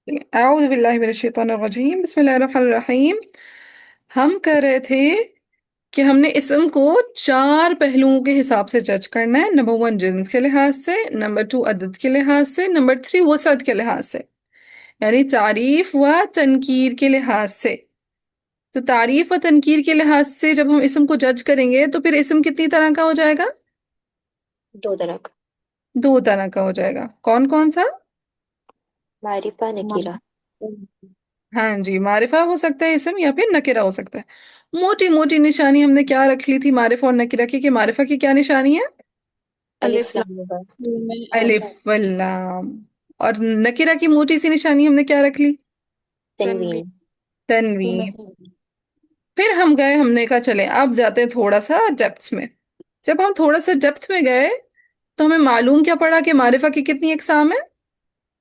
औज़ु बिल्लाहि मिनश शैतानिर रजीम बिस्मिल्लाहिर रहमानिर रहीम। हम कह रहे थे कि हमने इसम को चार पहलुओं के हिसाब से जज करना है। नंबर वन, जिन्स के लिहाज से। नंबर टू, अदद के लिहाज से। नंबर थ्री, वसअत के लिहाज से, यानी तारीफ व तनकीर के लिहाज से। तो तारीफ व तनकीर के लिहाज से जब हम इसम को जज करेंगे तो फिर इसम कितनी तरह का हो जाएगा? दो तरह का। दो तरह का हो जाएगा। कौन कौन सा? मारिफा नकीरा। हाँ जी, मारिफा हो सकता है इसम, या फिर नकिरा हो सकता है। मोटी मोटी निशानी हमने क्या रख ली थी मारिफा और नकिरा की, कि मारिफा की क्या निशानी है? अलिफ अलिफ लाम बर। लाम अलिफ वल्लाम। और नकिरा की मोटी सी निशानी हमने क्या रख ली? तनवीर। तनवीन। तनवीन। फिर हम गए, हमने कहा चले अब जाते हैं थोड़ा सा डेप्थ में। जब हम थोड़ा सा डेप्थ में गए तो हमें मालूम क्या पड़ा कि मारिफा की कितनी इकसाम है?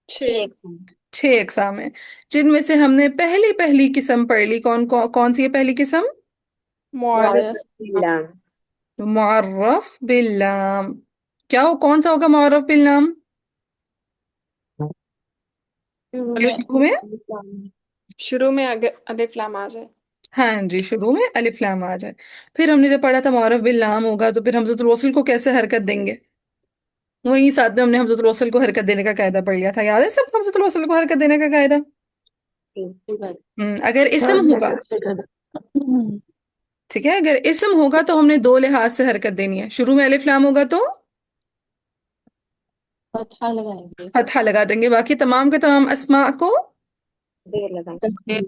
छह छः। एक सन। छह इकसाम है, जिनमें से हमने पहली पहली किस्म पढ़ ली। कौन सी है पहली किस्म? मुआरफ। लाम। मुअर्रफ बिल्लाम। क्या हो, कौन सा होगा मुअर्रफ बिल्लाम? जो अलिफ शुरू में, लाम। शुरू में अगर अलिफ लाम आ जाए। हाँ जी, शुरू में अलिफ लाम आ जाए। फिर हमने जब पढ़ा था मुअर्रफ बिल्लाम होगा तो फिर हमजतुल वस्ल को कैसे हरकत देंगे? वही साथ में हमने हमजतुल वस्ल को हरकत देने का कायदा पढ़ लिया था, याद है सब हमजतुल वस्ल को हरकत देने का कायदा? अगर इसम होगा, ठीक है, अगर इसम होगा तो हमने दो लिहाज से हरकत देनी है। शुरू में अलिफ लाम होगा तो फतहा लगाएंगे। फतहा लगा देंगे, बाकी तमाम के तमाम अस्मा को देर लगाएं। तकदीर।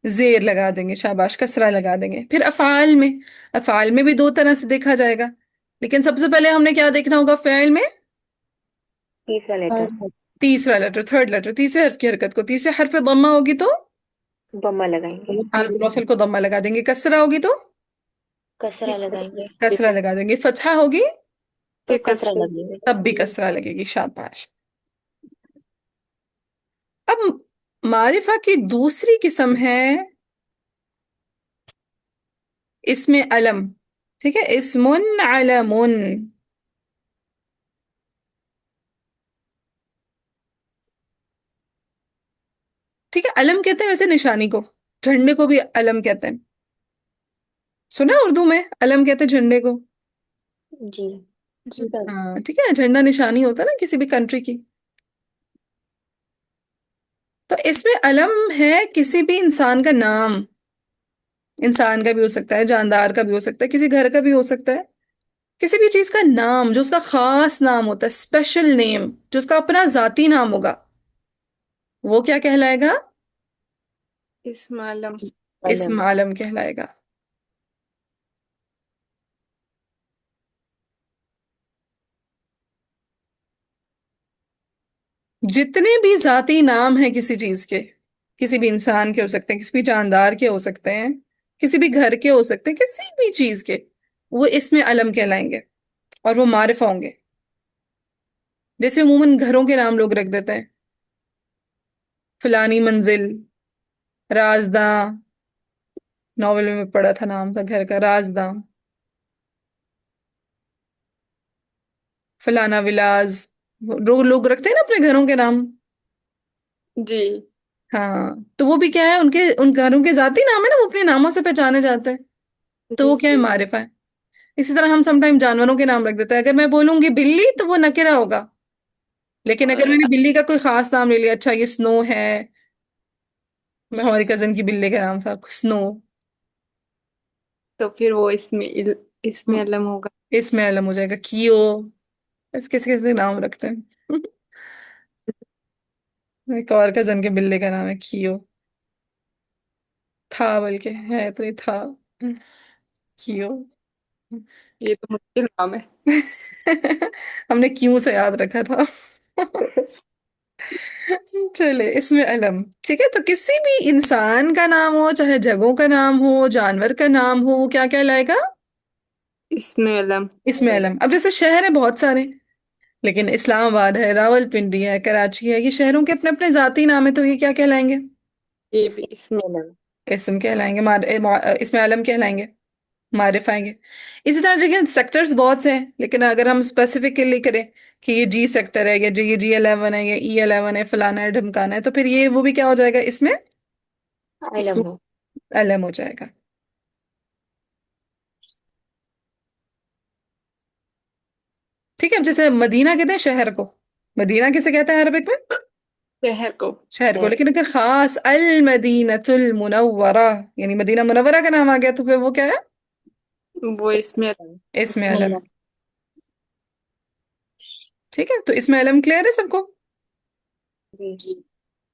जेर लगा देंगे, शाबाश, कसरा लगा देंगे। फिर अफ़ाल में, अफ़ाल में भी दो तरह से देखा जाएगा, लेकिन सबसे पहले हमने क्या देखना होगा फ़ेल में? तीसरा लेटर। तीसरा लेटर, थर्ड लेटर, तीसरे हर्फ की हरकत को। तीसरे हर्फ पे दम्मा होगी तो बम्मा लगाएंगे। हमजतुल वस्ल को दम्मा लगा देंगे। कसरा होगी तो कसरा लगाएंगे। कसरा लगा देंगे। फतहा होगी तो फिर कसरा कसरा। लगेंगे। तब भी कसरा लगेगी, शाबाश। अब मारिफा की दूसरी किस्म है इसमें अलम। ठीक है, इस्मुन अलमुन। ठीक है, अलम कहते हैं वैसे निशानी को। झंडे को भी अलम कहते हैं। सुना है उर्दू में अलम कहते हैं झंडे को। जी। जी। हाँ ठीक है, झंडा निशानी होता है ना किसी भी कंट्री की। तो इसमें अलम है किसी भी इंसान का नाम। इंसान का भी हो सकता है, जानदार का भी हो सकता है, किसी घर का भी हो सकता है। किसी भी चीज का नाम जो उसका खास नाम होता है, स्पेशल नेम, जो उसका अपना जाती नाम होगा, वो क्या कहलाएगा? इस्मालम। अलम। इस्म आलम कहलाएगा। जितने भी जाती नाम हैं किसी चीज के, किसी भी इंसान के हो सकते हैं, किसी भी जानदार के हो सकते हैं, किसी भी घर के हो सकते हैं, किसी भी चीज के, वो इसमें अलम कहलाएंगे और वो मारिफा होंगे। जैसे अमूमन घरों के नाम लोग रख देते हैं, फलानी मंजिल, राजदां। नॉवल में पढ़ा था, नाम था घर का राजदां। फलाना विलाज। लोग रखते हैं ना अपने घरों के नाम। जी। हाँ, तो वो भी क्या है, उनके उन घरों के जाती नाम है ना, वो अपने नामों से पहचाने जाते हैं। तो जी। वो क्या है, मारिफा है। इसी तरह हम समटाइम जानवरों के नाम रख देते हैं। अगर मैं बोलूंगी बिल्ली तो वो नकेरा होगा, लेकिन अगर और मैंने बिल्ली का कोई खास नाम ले लिया, अच्छा ये स्नो है, मैं हमारी कजन की बिल्ली का नाम था स्नो, तो फिर वो इसमें अलम होगा। इसमें अलम हो जाएगा। कियो, बस किस किस नाम रखते हैं। एक और कजन के बिल्ली का नाम है कियो, था बल्कि, है तो ये था, कियो। ये तो मुश्किल नाम है। हमने क्यों से याद रखा था। चले, इसमें अलम। ठीक है, तो किसी भी इंसान का नाम हो, चाहे जगहों का नाम हो, जानवर का नाम हो, वो क्या कहलाएगा? इसमें अलम। इसमें अलम। अब जैसे शहर है बहुत सारे, लेकिन इस्लामाबाद है, रावलपिंडी है, कराची है, ये शहरों के अपने अपने जाती नाम है, तो ये क्या कहलाएंगे? ये भी इसमें। अलम। इसम कहलाएंगे, इसमें अलम कहलाएंगे। मारिफ आएंगे। इसी तरह देखिए सेक्टर्स बहुत से हैं, लेकिन अगर हम स्पेसिफिकली करें कि ये जी सेक्टर है, या ये G11 है, या E11 है, फलाना है ढमकाना है, तो फिर ये वो भी क्या हो जाएगा इसमें, अलम इसमें हो। LM हो जाएगा। ठीक है, अब जैसे मदीना कहते हैं शहर को, मदीना किसे कहते हैं अरबिक में? शहर को। शहर को। शहर। लेकिन अगर खास अल मदीनतुल मुनव्वरा, यानी मदीना मुनव्वरा का नाम आ गया, तो फिर वो क्या है? वो इसमें। इसमें इसमें अलम। अलम। ठीक है, तो इसमें अलम क्लियर है सबको? जी।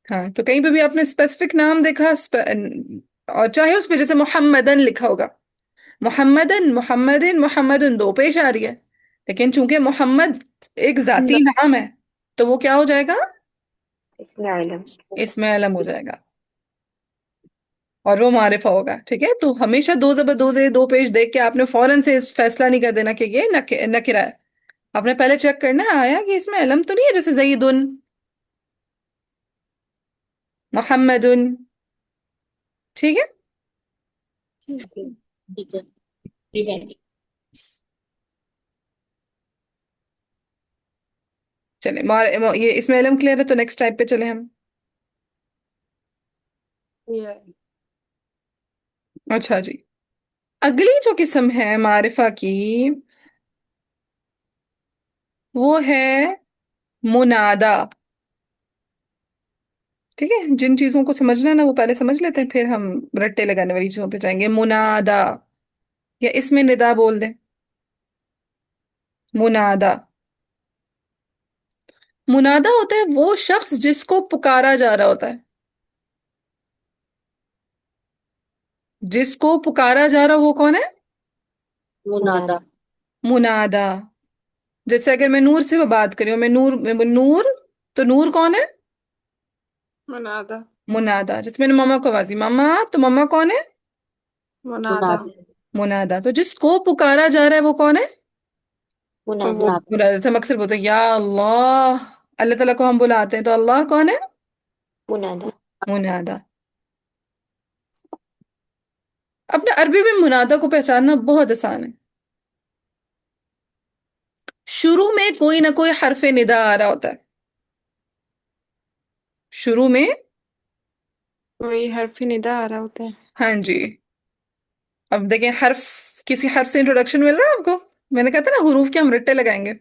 हाँ, तो कहीं पे भी आपने स्पेसिफिक नाम देखा और चाहे उसमें जैसे मोहम्मदन लिखा होगा, मोहम्मदन, मोहम्मदिन, मोहम्मदन दो पेश आ रही है, लेकिन चूंकि मोहम्मद एक जाती नाम है, तो वो क्या हो जाएगा? इसमें अलम। इसमें अलम हो जाएगा, और वो मारिफा होगा। ठीक है, तो हमेशा दो जबर दो से दो पेश देख के आपने फौरन से इस फैसला नहीं कर देना कि ये नकिरा है। आपने पहले चेक करना है आया कि इसमें अलम तो नहीं है, जैसे जईदुन, मोहम्मदुन। ठीक है, जी। ठीक है। ठीक है। चले ये इसमें अलम क्लियर है, तो नेक्स्ट टाइप पे चले हम। ये अच्छा जी, अगली जो किस्म है मारिफा की, वो है मुनादा। ठीक है, जिन चीजों को समझना है ना वो पहले समझ लेते हैं, फिर हम रट्टे लगाने वाली चीजों पे जाएंगे। मुनादा, या इसमें निदा बोल दें, मुनादा। मुनादा होता है वो शख्स जिसको पुकारा जा रहा होता है, जिसको पुकारा जा रहा वो कौन है? मुनादा। मुनादा। मुनादा। जैसे अगर मैं नूर से बात करी हूँ, मैं नूर, तो नूर कौन है? मुनादा। मुनादा। जैसे मैंने मम्मा को आवाज दी मम्मा, तो मम्मा कौन है? मुनादा। मुनादा। मुनादा। तो जिसको पुकारा जा रहा है वो कौन है? मुनादा। वो मुनादा। मुनादा। जैसे हम अक्सर बोलते हैं या अल्लाह, अल्लाह ताला को हम बुलाते हैं, तो अल्लाह कौन है? मुनादा। मुनादा। अपने अरबी में मुनादा को पहचानना बहुत आसान है। शुरू में कोई ना कोई हरफ निदा आ रहा होता है, शुरू में। कोई हर्फ निदा आ रहा होता है। हाँ जी। अब देखें, किसी हर्फ से इंट्रोडक्शन मिल रहा है आपको? मैंने कहा था ना हुरूफ के हम रट्टे लगाएंगे,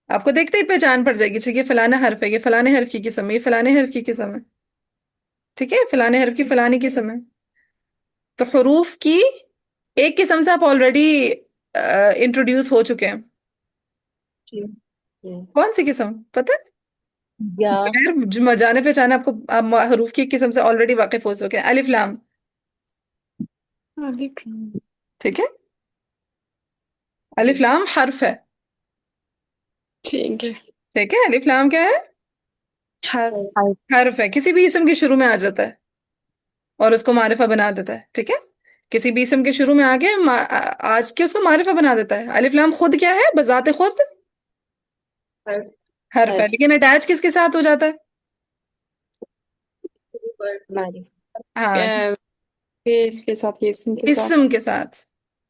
आपको देखते ही पहचान पड़ जाएगी, ठीक है फलाना हर्फ है, ये फलाने हर्फ की किस्म है, ये फलाने हर्फ की किस्म है। ठीक है, फलाने हर्फ की फलानी किस्म है। तो हुरूफ की एक किस्म से आप ऑलरेडी इंट्रोड्यूस हो चुके हैं। जी। जी। कौन सी किस्म पता है? या। बगैर जाने पहचाने आपको, आप हरूफ की एक किस्म से ऑलरेडी वाकिफ हो चुके हैं, अलिफ लाम। अलिफ। ठीक है, जी। अलिफ लाम हर्फ है। ठीक है। ठीक है, अलिफ लाम क्या है? हर। हाय। हर्फ है, किसी भी इसम के शुरू में आ जाता है और उसको मारिफा बना देता है। ठीक है, किसी भी इसम के शुरू में आके आज के उसको मारिफा बना देता है। अलिफ लाम खुद क्या है, बजाते खुद हर। हर्फ है, हर। लेकिन अटैच किसके साथ हो जाता है? मारिफ। हाँ, फेल के साथ या इसम के साथ। इसम के साथ।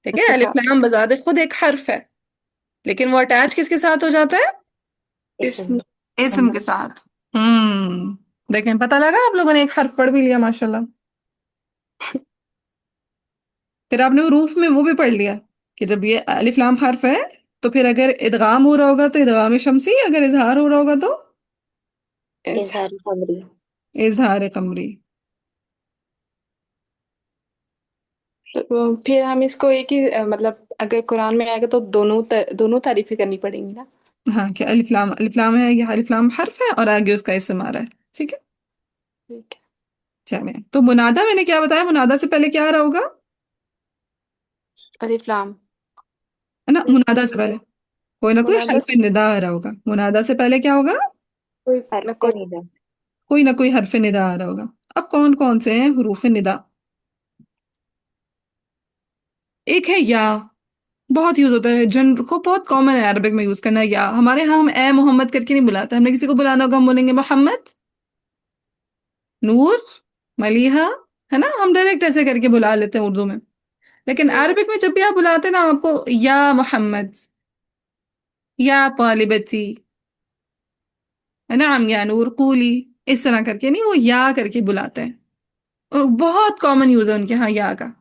ठीक है, के अलिफ साथ। लाम बजाते खुद एक हर्फ है, लेकिन वो अटैच किसके साथ हो जाता है? इसम। इसम। इसम के साथ। देखें, पता लगा आप लोगों ने एक हर्फ पढ़ भी लिया माशाल्लाह। फिर आपने हुरूफ में वो भी पढ़ लिया कि जब ये अलिफ लाम हर्फ है, तो फिर अगर इदगाम हो रहा होगा तो इदगाम शम्सी, अगर इजहार हो रहा होगा तो इस। इजहार कमरी। इजहार कमरी। तो फिर हम इसको एक ही मतलब अगर कुरान में आएगा तो दोनों तारीफें करनी पड़ेंगी ना। हाँ, कि अलिफ लाम है, ये अलिफ लाम हर्फ है और आगे उसका इसम आ रहा है। ठीक है, ठीक है। चले तो मुनादा मैंने क्या बताया, मुनादा से पहले क्या आ रहा होगा? अलिफ लाम। है ना, मुनादा से पहले कोई ना कोई मुनादा हर्फ से निदा आ रहा होगा। मुनादा से पहले क्या होगा? कोई हर न पे कोई। निदा। कोई ना कोई हर्फ निदा आ रहा होगा। अब कौन कौन से हैं हुरूफ निदा? एक है या, बहुत यूज होता है, जन को बहुत कॉमन है अरबिक में यूज करना। या हमारे यहाँ हम ए मोहम्मद करके नहीं बुलाते, हमने किसी को बुलाना होगा हम बोलेंगे मोहम्मद, नूर, मलीहा, है ना, हम डायरेक्ट ऐसे करके बुला लेते हैं उर्दू में। लेकिन अरबिक में जब भी आप बुलाते हैं ना, आपको या मोहम्मद, या तालिबती, नाम, या नूर कूली, इस तरह करके नहीं, वो या करके बुलाते हैं। और बहुत कॉमन यूज है उनके यहाँ या का।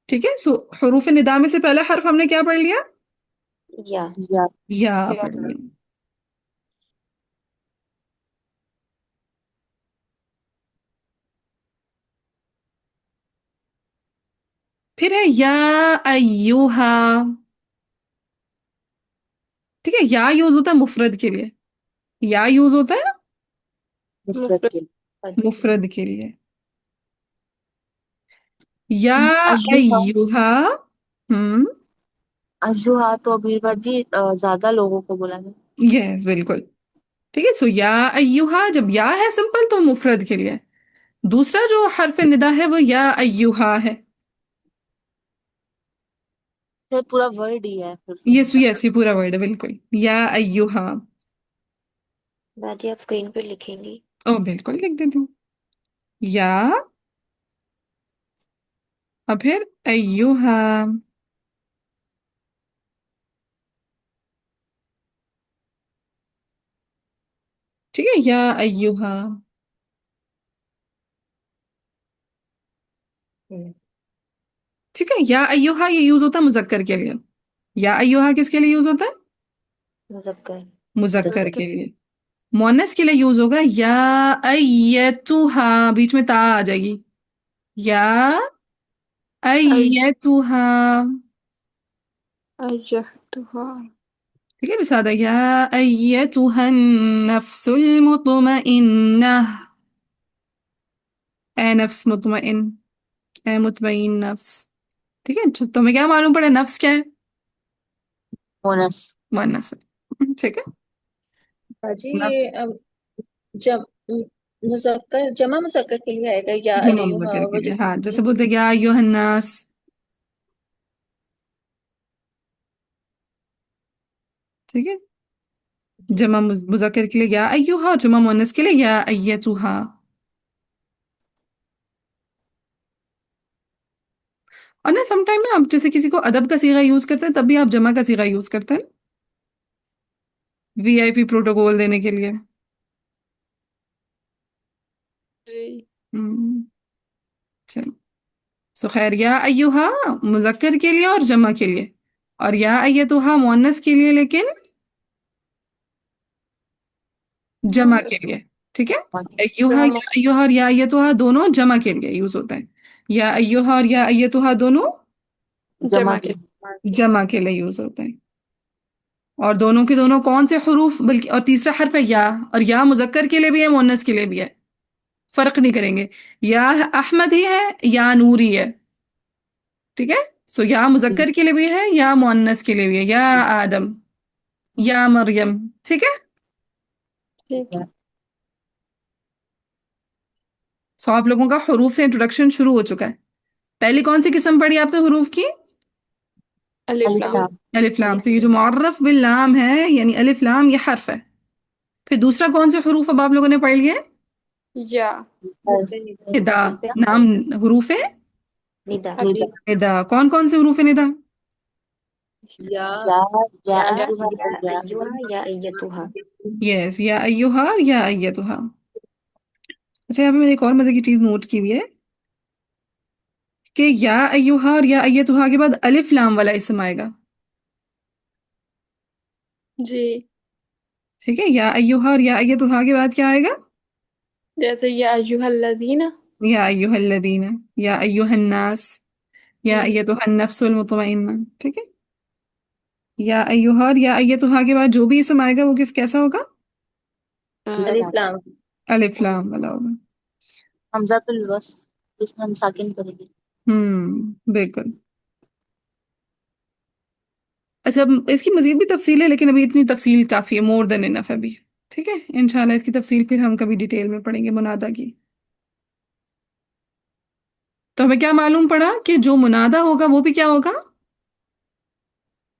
ठीक है, सो हरूफ निदा में से पहला हर्फ हमने क्या पढ़ लिया? या। या। या या। पढ़ लिया। फिर है या अय्युहा। ठीक है, या यूज होता है मुफरद के लिए। या यूज होता है मुफरत मुफरत। के। मुफरद के लिए। या अजुहा। अय्युहा। हम्म। अजुहा तो अभी बाजी ज्यादा लोगों को बुलाना। यस, बिल्कुल। ठीक है, सो या अय्युहा, जब या है सिंपल तो मुफरद के लिए। दूसरा जो हर्फ निदा है वो या अय्युहा है। फिर पूरा वर्ड ही है फिर तो यस मतलब। यस, ये पूरा वर्ड है बिल्कुल, या अय्युहा। दादी आप स्क्रीन पे लिखेंगी? ओ बिल्कुल, लिख देती हूँ। या, और फिर अय्युहा। ठीक है, या अय्युहा। हम्म। ठीक है, या अय्युहा ये यूज होता है मुजक्कर के लिए। या अय्युहा किसके लिए यूज होता है? मुज़क्कर। मुजक्कर मुजक्कर। के लिए। मोनस के लिए यूज होगा या अय्यतुहा, बीच में ता आ जाएगी। या अय अय्यतुहा। अय्यतुहा। ठीक है, लिसादा या अय्यतुहा नफ्सुल मुतमइन्ना। ए नफ्स मुतमइन, ए मुतमइन नफ्स। ठीक है, तो तुम्हें क्या मालूम पड़ा नफ्स क्या है? मोनस। मुअन्नस है। ठीक है। बाजी नफ्स ये जब मुजक्कर जमा मुजक्कर के लिए आएगा या जमा अयुहा मुजक्कर के वो लिए, जो। हाँ, जैसे बोलते हैं या अय्युहन्नास। ठीक है, जमा मुजक्कर के लिए या अय्युहा, और जमा मुअन्नस के लिए या अय्यतुहा। और ना समटाइम ना आप जैसे किसी को अदब का सीगा यूज करते हैं, तब भी आप जमा का सीगा यूज करते हैं, वीआईपी प्रोटोकॉल देने के लिए। जी। हम्म। चलो, सो खैर, या अय्युहा मुजक्कर के लिए और जमा के लिए, और या अय्यतुहा मुअन्नस के लिए, लेकिन जमा के मोनस। लिए। ठीक है, बाकी अय्युहा, जमा। या अय्युहा और या अय्यतुहा दोनों जमा के लिए यूज होता है। या अय्युहा और या अय्यतुहा दोनों जमा जमा के। के। जमा के लिए यूज होते हैं। और दोनों के दोनों कौन से हरूफ, बल्कि और तीसरा हर्फ है या, और या मुजक्कर के लिए भी है मुअन्नस के लिए भी है, फर्क नहीं करेंगे। या अहमद ही है या नूर ही है। ठीक है, सो या मुजक्कर के लिए भी है या मुअन्नस के लिए भी है, या आदम, या मरियम। ठीक है, ठीक है। सो आप लोगों का हरूफ से इंट्रोडक्शन शुरू हो चुका है। पहली कौन सी किस्म पढ़ी आपने हरूफ की? अलिफ अलिफ लाम। लाम। अलिफ लाम। अलिफ तो ये जो लाम। मुअर्रफ बिल लाम है, यानी अलिफ लाम, ये हर्फ है। फिर दूसरा कौन से हरूफ अब आप लोगों ने पढ़ लिए? या। निदा। पे नाम हरूफ है निदा। अली। निदा। निदा। कौन कौन से हरूफ है निदा? या। या या अजुहा या और या अय्युहा या अय्यतुहा। यस, या अय्युहा और या अय्यतुहा। अच्छा, यहाँ पे मैंने एक और मजे की चीज नोट की हुई है कि या अय्युहा और या अय्यतुहा के बाद अलिफ लाम वाला इसम आएगा। जी। ठीक है, या अय्युहा और या अय्यतुहा के बाद क्या आएगा? जैसे या अय्युहल्लज़ीना। या अय्युहल्लदीना, या अय्युहन्नास, या अय्यतुहन नफ्सुल मुतमइन्ना। ठीक है, या अय्युहा और या अय्यतुहा के बाद जो भी इसम आएगा वो किस कैसा होगा? अलिफ लाम। अलिफ लाम वाला होगा। हमजा पे बस इसमें हम साकिन करेंगे। बिल्कुल। अच्छा, अब इसकी मजीद भी तफसील है, लेकिन अभी इतनी तफसील काफी है, मोर देन इनफ है अभी। ठीक है, इंशाल्लाह इसकी तफसील फिर हम कभी डिटेल में पढ़ेंगे मुनादा की। तो हमें क्या मालूम पड़ा कि जो मुनादा होगा वो भी क्या होगा?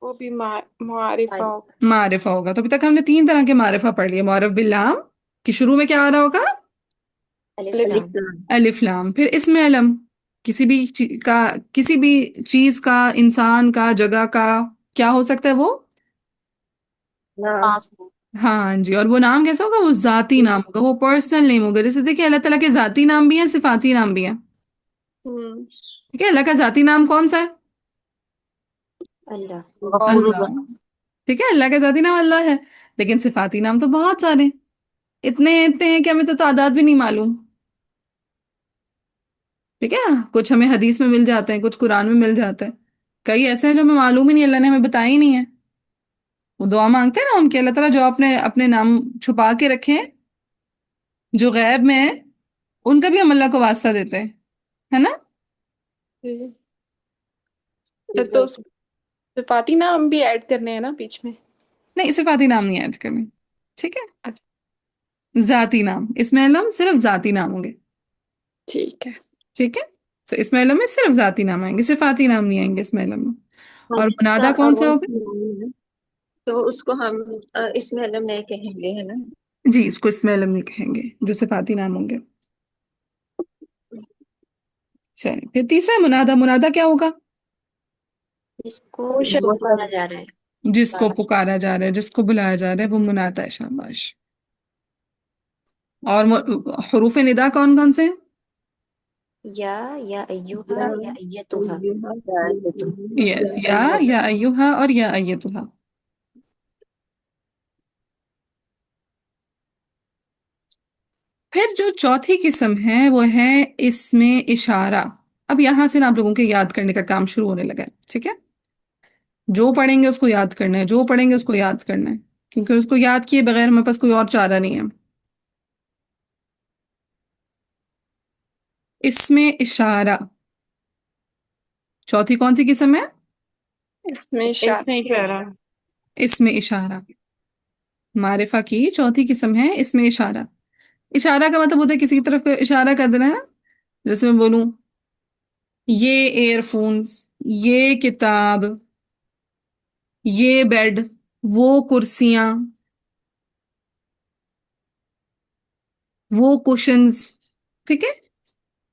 वो भी मुआरिफा होगा। मारिफा होगा। तो अभी तक हमने तीन तरह के मारिफा पढ़ लिए। मारिफ बिल्लाम, कि शुरू में क्या आ रहा होगा? अलिफ अलिफ। लाम। अलिफ लाम। अलिफ लाम। फिर इसमें अलम, किसी भी किसी भी चीज का, इंसान का, जगह का, क्या हो सकता है वो? नाम। पास। हाँ जी। और वो नाम कैसा होगा? वो जाती नाम होगा, वो पर्सनल नेम होगा। जैसे देखिए अल्लाह ताला के जाती नाम भी हैं, सिफाती नाम भी हैं। हम्म। ठीक है, अल्लाह का जाती नाम कौन सा है? अल्लाह। अल्लाह। ठीक है, अल्लाह का जाती नाम अल्लाह है। लेकिन सिफाती नाम तो बहुत सारे हैं। इतने इतने हैं कि हमें तो तादाद भी नहीं मालूम। ठीक है, कुछ हमें हदीस में मिल जाते हैं, कुछ कुरान में मिल जाते हैं। कई ऐसे हैं जो हमें मालूम ही नहीं, अल्लाह ने हमें बताया ही नहीं है। वो दुआ मांगते हैं ना उनके, अल्लाह ताला जो अपने अपने नाम छुपा के रखे हैं, जो गैब में है, उनका भी हम अल्लाह को वास्ता देते हैं, है ना? जी। तो सिफाती नाम भी ऐड करने हैं ना बीच में? नहीं, सिफाती नाम नहीं ऐड करनी। ठीक है, अच्छा, जाती नाम, इसमें हम सिर्फ जाती नाम होंगे। ठीक है। ठीक है, तो इसमें में सिर्फ जाती नाम आएंगे, सिफाती नाम नहीं आएंगे इसमें में। हाँ, और जिसका मुनादा कौन सा वो होगा? नाम है, तो उसको हम इसमें अलम नहीं कहेंगे, है ना। जी, इसको इसमें नहीं कहेंगे, जो सिफाती नाम होंगे। चलिए, फिर तीसरा मुनादा। मुनादा क्या होगा? जिसको वो पुकारा जा रहा है। जिसको पुकारा। पुकारा जा रहा है, जिसको बुलाया जा रहा है, वो मुनादा है। शाबाश। और हरूफ निदा कौन कौन से हैं? या अय्युहा, या या अय्यतुहा। अय्युहा, या यस, अय्युहा। या अय्युहा और या अय्यतुहा। फिर जो चौथी किस्म है वो है इसमें इशारा। अब यहां से ना आप लोगों के याद करने का काम शुरू होने लगा है। ठीक है, जो पढ़ेंगे उसको याद करना है, जो पढ़ेंगे उसको याद करना है, क्योंकि उसको याद किए बगैर हमारे पास कोई और चारा नहीं है। इसमें इशारा चौथी कौन सी किस्म है? इसमें शान। इसमें इशारा। इसमें इशारा मारिफा की चौथी किस्म है, इसमें इशारा। इशारा का मतलब होता है किसी की तरफ इशारा कर देना है। जैसे मैं बोलूं, ये एयरफोन्स, ये किताब, ये बेड, वो कुर्सियां, वो कुशन्स। ठीक है,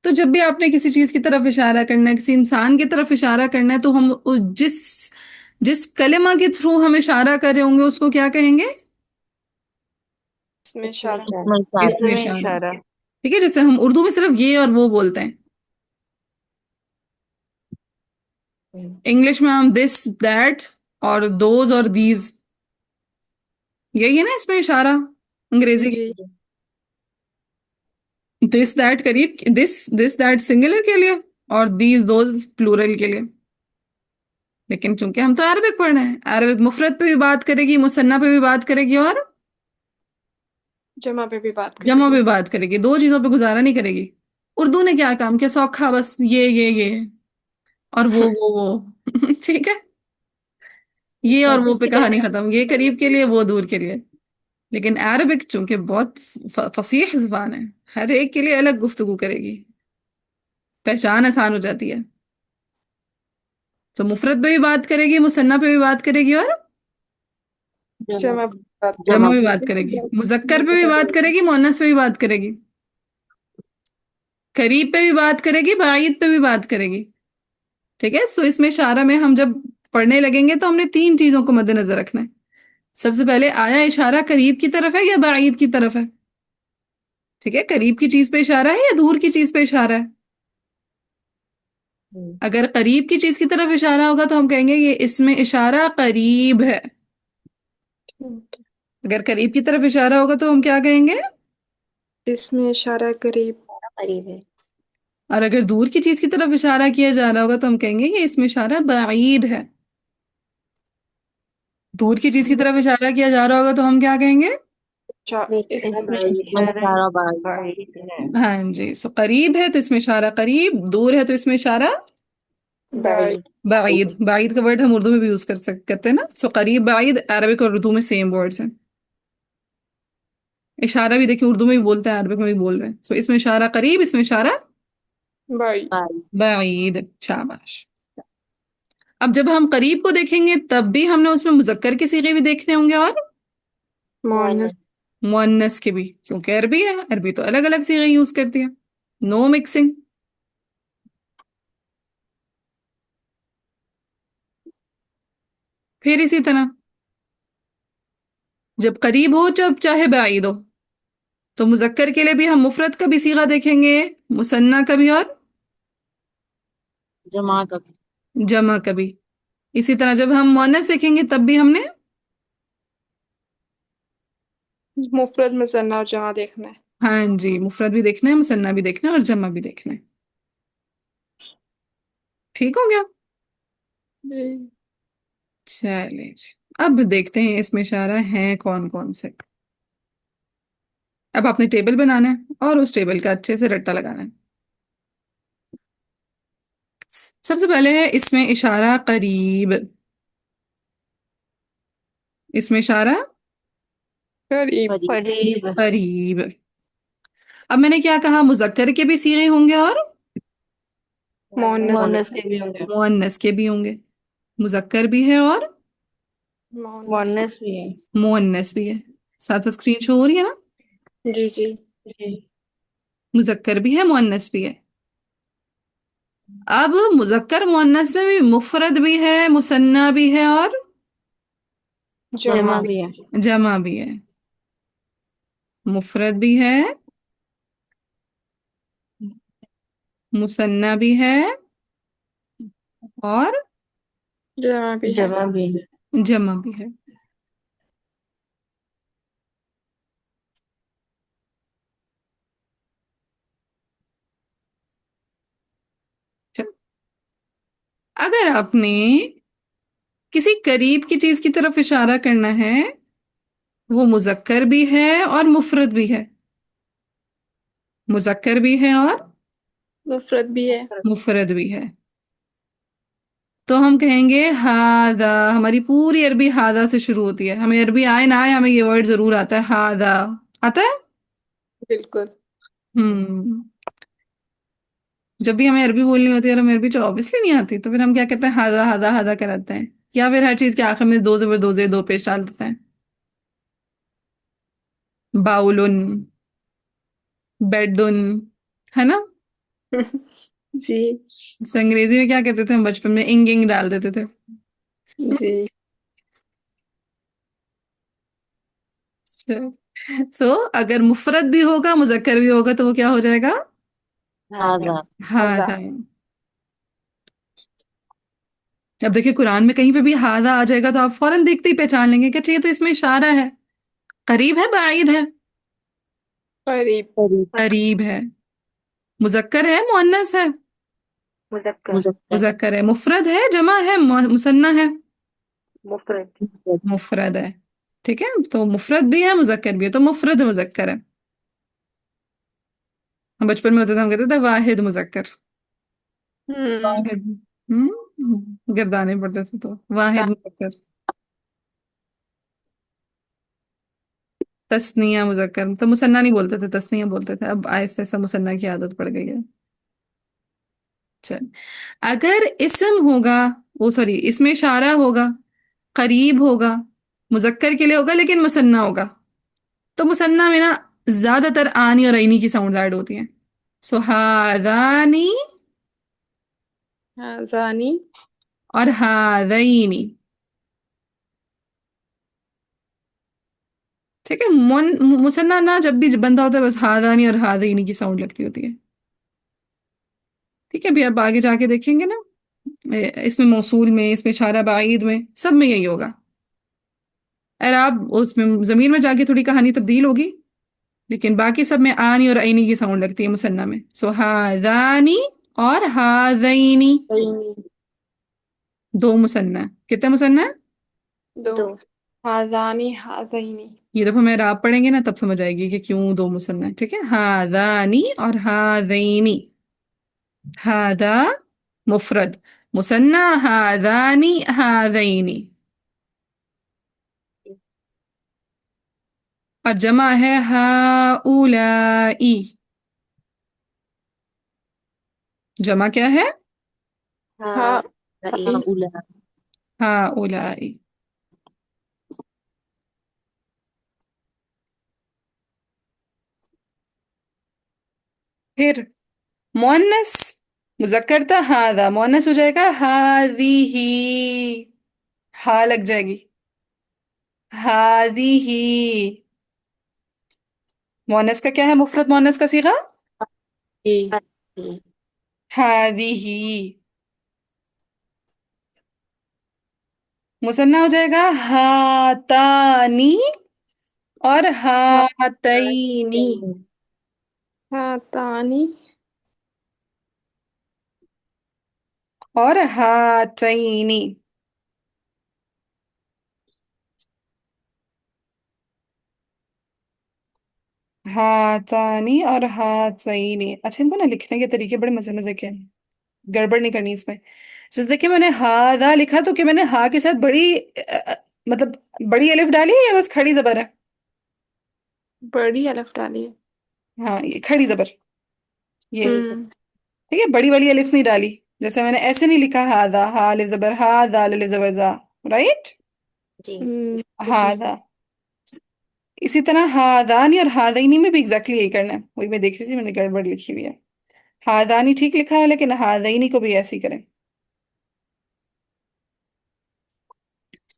तो जब भी आपने किसी चीज की तरफ इशारा करना है, किसी इंसान की तरफ इशारा करना है, तो हम जिस जिस कलेमा के थ्रू हम इशारा कर रहे होंगे उसको क्या कहेंगे? इसमें इसमें इशारा। इशारा। इसमें इशारा। ठीक है, जैसे हम उर्दू में सिर्फ ये और वो बोलते हैं, हम्म। इंग्लिश में हम दिस दैट और दोज और दीज। यही है ना इसमें इशारा, अंग्रेजी की। जी। दिस दैट करीब, दिस दिस दैट सिंगुलर के लिए, और दीज दोज प्लूरल के लिए। लेकिन चूंकि हम तो अरबिक पढ़ रहे हैं, अरबिक मुफरत पे भी बात करेगी, मुसन्ना पे भी बात करेगी, और जमा पे भी बात जमा करेगी। पे बात करेगी। दो चीजों पे गुजारा नहीं करेगी। उर्दू ने क्या काम किया? सौखा बस ये और वो ठीक है, ये अच्छा, और वो पे जिसके लिए कहानी खत्म, ये करीब के लिए, वो दूर के लिए। लेकिन अरबिक चूंकि बहुत फसीह जुबान है, हर एक के लिए अलग गुफ्तगू करेगी, पहचान आसान हो जाती है। तो मुफरत पे भी बात करेगी, मुसन्ना पे भी बात करेगी, और जमा। जमा पे भी बात जमा करेगी। भी बात करेगी, मुजक्कर पे भी बात करेगी, मुअन्नस पे भी बात करेगी, करीब पे भी बात करेगी, बाईद पे भी बात करेगी। ठीक है, तो इसमें इशारा में हम जब पढ़ने लगेंगे तो हमने तीन चीजों को मद्देनजर रखना है। सबसे पहले, आया इशारा करीब की तरफ है या बाईद की तरफ है? ठीक है, करीब की चीज पे इशारा है या दूर की चीज पे इशारा है? हम्म। अगर करीब की चीज की तरफ इशारा होगा तो हम कहेंगे ये इसमें इशारा करीब है। ठीक है। अगर करीब की तरफ इशारा होगा तो हम क्या कहेंगे? इसमें इशारा करीब। करीब है। और अगर दूर की चीज की तरफ इशारा किया जा रहा होगा तो हम कहेंगे ये इसमें इशारा बाईद है। दूर की चीज की तरफ इशारा किया जा रहा होगा तो हम क्या कहेंगे? नहीं, इसमें हाँ जी, सो करीब है तो इसमें इशारा करीब, दूर है तो इसमें इशारा बाई। बाई। बाईद। बाईद का वर्ड हम उर्दू में भी यूज करते हैं ना। सो करीब बाईद अरबिक और उर्दू में सेम वर्ड्स हैं। इशारा भी देखिए उर्दू में भी बोलते हैं, अरबिक में भी बोल रहे हैं। सो इसमें इशारा करीब, इसमें इशारा बाई। बाईद। शाबाश। अब जब हम करीब को देखेंगे तब भी हमने उसमें मुजक्कर के सीगे भी देखने होंगे, और मोहनस। मुअन्नस। मुअन्नस के भी, क्योंकि अरबी है, अरबी तो अलग अलग सीगे यूज करती है। No mixing. फिर इसी तरह जब करीब हो जब चाहे बाइद हो, तो मुजक्कर के लिए भी हम मुफरद का भी सीगा देखेंगे, मुसन्ना का भी और जमा का भी। जमा का भी। इसी तरह जब हम मुअन्नस देखेंगे तब भी हमने मुफरद मुसन्ना और जमा देखना है। हाँ जी, मुफरद भी देखना है, मुसन्ना भी देखना है और जमा भी देखना है। ठीक हो गया। जी। चलिए जी, अब देखते हैं इसमें इशारा है कौन कौन से। अब आपने टेबल बनाना है और उस टेबल का अच्छे से रट्टा लगाना है। सबसे पहले है इसमें इशारा करीब। इसमें इशारा करीब। करीब। करीब। अब मैंने क्या कहा, मुजक्कर के भी सीगे होंगे और मोहनस। मोनस के भी होंगे। मुअन्नस के भी होंगे। मुजक्कर भी है और मोहनस। मोनस भी है। मुअन्नस भी है। साथ स्क्रीन शो हो रही है ना। जी जी। जी। मुजक्कर भी है, मुअन्नस भी है। अब मुजक्कर मुअन्नस में भी मुफरद भी है, मुसन्ना भी है और जमा जमा भी। भी है। जमा भी है। मुफरद भी है, मुसन्ना भी है और जमा भी है। जमा भी है। जमा भी है। चलो, अगर आपने किसी करीब की चीज की तरफ इशारा करना है, वो मुजक्कर भी है और मुफरद भी है। मुजक्कर भी है और मुफरद भी है। मुफरद भी है। तो हम कहेंगे हादा। हमारी पूरी अरबी हादा से शुरू होती है। हमें अरबी आए ना आए, हमें ये वर्ड जरूर आता है, हादा। आता है। बिल्कुल। हम्म। जब भी हमें अरबी बोलनी होती है और हमें अरबी जो ऑब्वियसली नहीं आती, तो फिर हम क्या कहते हैं, हादा हादा हादा कराते हैं। या फिर हर चीज के आखिर में दो जबर दो जे दो पेश डाल देते हैं। बाउलुन, बेडुन, है ना। जी इसे अंग्रेजी में क्या कहते थे हम बचपन में, इंग इंग डाल देते थे। जी। सो अगर मुफरद भी होगा मुजक्कर भी होगा तो वो क्या हो जाएगा, हादा। हाजा। हादा। अब देखिए कुरान में कहीं पे भी हादा आ जाएगा तो आप फौरन देखते ही पहचान लेंगे कि चाहिए तो इसमें इशारा है, करीब है, बाईद है। करीब। करीब। करीब है। मुजक्कर है, मुअन्नस है। मुजक्कर। मुजक्कर। मुजक्कर है, मुफरद है, जमा है, मुसन्ना है, मुफरद। मुफरद है। ठीक है, तो मुफरद भी है मुजक्कर भी है, तो मुफरद मुजक्कर है। हम बचपन में होते थे, हम कहते थे वाहिद मुजक्कर। हम्म। वाहिद। गिरदाने पड़ते थे तो वाहिद मुजक्कर। तस्निया मुजक्कर, तो मुसन्ना नहीं बोलते थे, तस्निया बोलते थे। अब आहिस्ता आहिस्ता मुसन्ना की आदत पड़ गई है। चल, अगर इसम होगा, वो सॉरी इसमें इशारा होगा, करीब होगा, मुजक्कर के लिए होगा लेकिन मुसन्ना होगा, तो मुसन्ना में ना ज्यादातर आनी और आईनी की साउंड ऐड होती हैं। सो हादानी हाजानी। और हादैनी। ठीक है, मुसन्ना ना जब भी बंदा होता है बस हादानी और हादैनी की साउंड लगती होती है। ठीक है, अभी आप आगे जाके देखेंगे ना, इसमें मौसूल में, इसमें इशारा बाईद में, सब में यही होगा। और आप उसमें जमीर में जाके थोड़ी कहानी तब्दील होगी, लेकिन बाकी सब में आनी और आईनी की साउंड लगती है मुसन्ना में। सो हादानी और हादैनी, दो मुसन्ना है। कितने मुसन्ना है। दो। दो। हाजानी हाजैनी। ये जब हमें राब पढ़ेंगे ना तब समझ आएगी कि क्यों दो मुसन्ना है। ठीक है, हादानी और हादैनी। हादा मुफरद, मुसन्ना हादानी हादैनी। और जमा है हाउलाई। जमा क्या है, हाँ। हाई। उला। हाउलाई। फिर मुअन्नस, मुजक्कर था हादा, मुअन्नस हो जाएगा हादिही। हा लग जाएगी। हादिही। मोनस का क्या है, मुफरत मोनस का सीगा? ई। हादी। हादिही। मुसन्ना हो जाएगा हातानी और हातैनी। हाँ तानी। और हातैनी। हातानी और हातैनी। अच्छा, इनको ना लिखने के तरीके बड़े मजे मजे के हैं, गड़बड़ नहीं करनी इसमें। जैसे देखिए, मैंने हादा लिखा तो क्या मैंने हा के साथ बड़ी मतलब बड़ी अलिफ डाली है या बस खड़ी जबर है? बड़ी अलफ डाली है। हाँ, ये खड़ी जबर, ये। हम्म। ठीक है, बड़ी वाली अलिफ नहीं डाली। जैसे मैंने ऐसे नहीं लिखा हादा, हा अलिफ जबर हा, दाल अलिफ जबर जा। राइट। जी। जी। हादा। इसी तरह हादानी और हादैनी में भी एग्जैक्टली यही करना है। वही मैं देख रही थी, मैंने गड़बड़ लिखी हुई है। हादानी ठीक लिखा है, लेकिन हादैनी को भी ऐसे ही करें।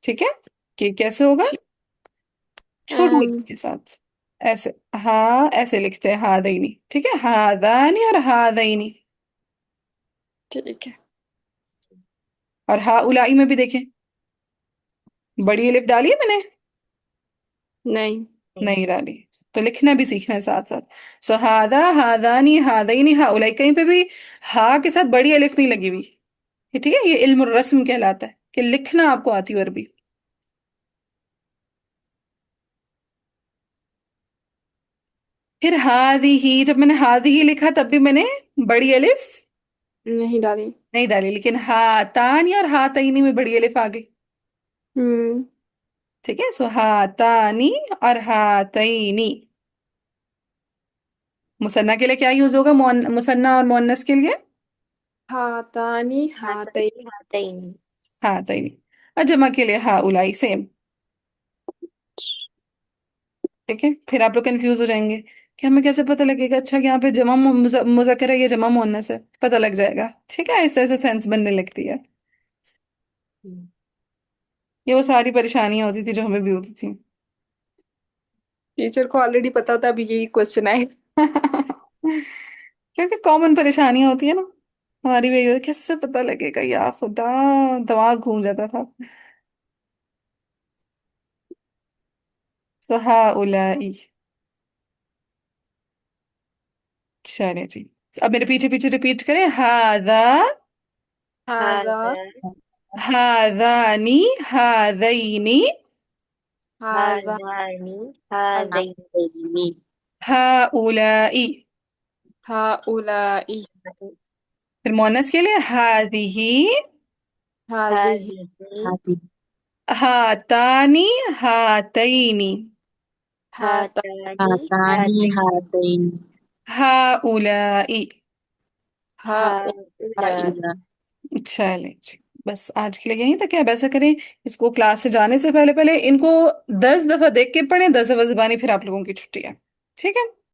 ठीक है, कि कैसे होगा? ठीक। छोटी अलिफ के साथ ऐसे। हाँ, ऐसे लिखते हैं हादैनी। ठीक है, हादानी और हादैनी। ठीक है। और हा उलाई में भी देखें, बड़ी अलिफ डाली है मैंने? नहीं। नहीं डाली। तो लिखना भी सीखना है साथ साथ। सो हादा, हादानी, हादैनी, हा उलाई। कहीं पे भी हा के साथ बड़ी अलिफ नहीं लगी हुई। ये ठीक है, ये इल्म रस्म कहलाता है कि लिखना आपको आती हो अरबी। फिर हादी ही, जब मैंने हादी ही लिखा तब भी मैंने बड़ी अलिफ नहीं डाली। नहीं डाली, लेकिन हातानी और हातैनी में बड़ी अलिफ आ गई। हम्म। ठीक है, सो हातानी और हातैनी। मुसन्ना के लिए क्या यूज होगा, मुसन्ना और मोन्नस के लिए? हाँ तानी हाँ तई। हाथनी हाथैनी। हातैनी। और जमा के लिए हा उलाई, सेम। ठीक है, फिर आप लोग कंफ्यूज हो जाएंगे कि हमें कैसे पता लगेगा। अच्छा, यहाँ पे जमा मुज़क्कर है, ये जमा मुअन्नस है, पता लग जाएगा। ठीक है, ऐसे ऐसे सेंस बनने लगती है। ये वो सारी परेशानियां होती थी जो हमें भी होती थी। टीचर को ऑलरेडी पता होता अभी यही क्वेश्चन आए। क्योंकि कॉमन परेशानियां होती है ना, हमारी भी यही होती, कैसे पता लगेगा या खुदा, दिमाग घूम जाता था। तो हा उलाई। चले जी, अब मेरे पीछे पीछे रिपीट करें। हादा, हादा। हादा। हादानी, हादैनी, हादा। हादानी हादा। हादैनी। हाउलाई। हाउलाई। फिर मोनस के लिए हादिही, हादिही। हादिही हातानी, हातैनी, हाता। हातानी हाथैनी। हाउलाई। हाउलाई। हाउलाई। चले जी, बस आज के लिए यहीं तक है। अब ऐसा करें, इसको क्लास से जाने से पहले पहले इनको 10 दफा देख के पढ़ें, 10 दफा जुबानी, फिर आप लोगों की छुट्टी है। ठीक है।